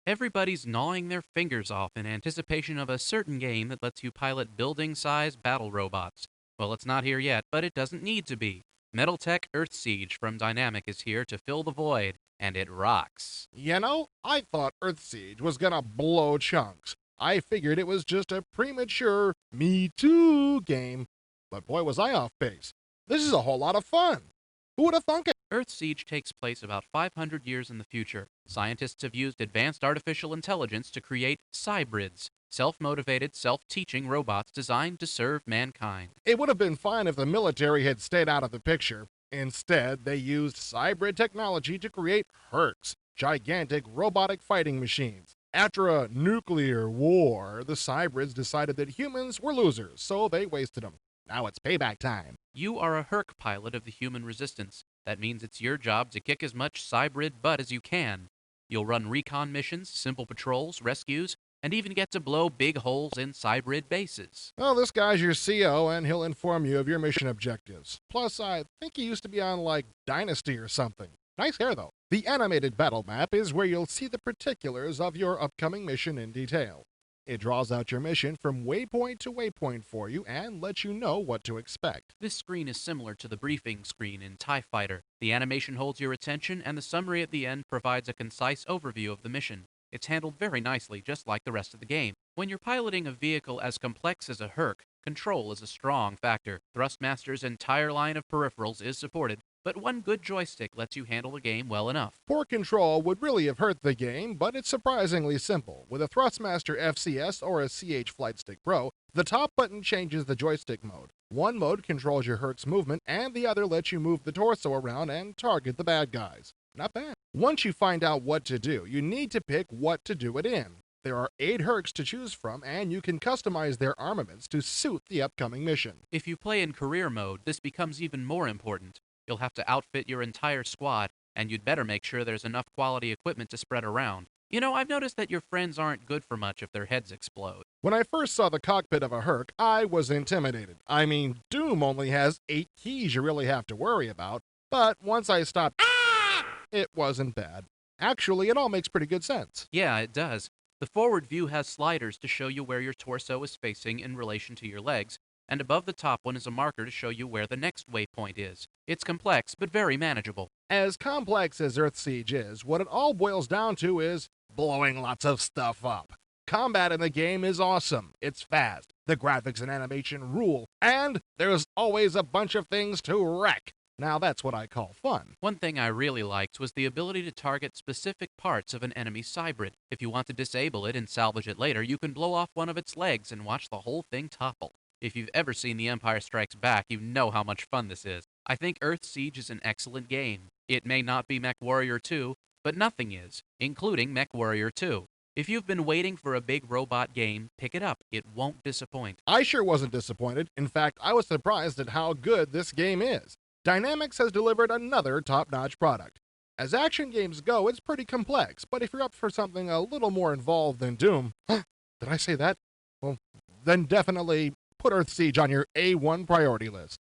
Everybody's gnawing their fingers off in anticipation of a certain game that lets you pilot building-sized battle robots. Well, it's not here yet, but it doesn't need to be. Metaltech EarthSiege from Dynamic is here to fill the void, and it rocks. I thought EarthSiege was gonna blow chunks. I figured it was just a premature Me Too game. But boy, was I off base. This is a whole lot of fun. Who would have thunk it? EarthSiege takes place about 500 years in the future. Scientists have used advanced artificial intelligence to create cybrids, self-motivated, self-teaching robots designed to serve mankind. It would have been fine if the military had stayed out of the picture. Instead, they used cybrid technology to create Herks, gigantic robotic fighting machines. After a nuclear war, the cybrids decided that humans were losers, so they wasted them. Now it's payback time. You are a Herc pilot of the human resistance. That means it's your job to kick as much cybrid butt as you can. You'll run recon missions, simple patrols, rescues, and even get to blow big holes in cybrid bases. Well, this guy's your CO, and he'll inform you of your mission objectives. Plus, I think he used to be on, like, Dynasty or something. Nice hair, though. The animated battle map is where you'll see the particulars of your upcoming mission in detail. It draws out your mission from waypoint to waypoint for you and lets you know what to expect. This screen is similar to the briefing screen in TIE Fighter. The animation holds your attention, and the summary at the end provides a concise overview of the mission. It's handled very nicely, just like the rest of the game. When you're piloting a vehicle as complex as a Herc, control is a strong factor. Thrustmaster's entire line of peripherals is supported, but one good joystick lets you handle the game well enough. Poor control would really have hurt the game, but it's surprisingly simple. With a Thrustmaster FCS or a CH Flight Stick Pro, the top button changes the joystick mode. One mode controls your Herc's movement, and the other lets you move the torso around and target the bad guys. Not bad. Once you find out what to do, you need to pick what to do it in. There are 8 Hercs to choose from, and you can customize their armaments to suit the upcoming mission. If you play in career mode, this becomes even more important. You'll have to outfit your entire squad, and you'd better make sure there's enough quality equipment to spread around. You know, I've noticed that your friends aren't good for much if their heads explode. When I first saw the cockpit of a Herc, I was intimidated. I mean, Doom only has 8 keys you really have to worry about, but once I stopped, it wasn't bad. Actually, it all makes pretty good sense. Yeah, it does. The forward view has sliders to show you where your torso is facing in relation to your legs, and above the top one is a marker to show you where the next waypoint is. It's complex, but very manageable. As complex as EarthSiege is, what it all boils down to is blowing lots of stuff up. Combat in the game is awesome. It's fast. The graphics and animation rule. And there's always a bunch of things to wreck. Now that's what I call fun. One thing I really liked was the ability to target specific parts of an enemy cybrid. If you want to disable it and salvage it later, you can blow off one of its legs and watch the whole thing topple. If you've ever seen The Empire Strikes Back, you know how much fun this is. I think EarthSiege is an excellent game. It may not be MechWarrior 2, but nothing is, including MechWarrior 2. If you've been waiting for a big robot game, pick it up. It won't disappoint. I sure wasn't disappointed. In fact, I was surprised at how good this game is. Dynamics has delivered another top-notch product. As action games go, it's pretty complex, but if you're up for something a little more involved than Doom, did I say that? Well, then definitely put EarthSiege on your A1 priority list.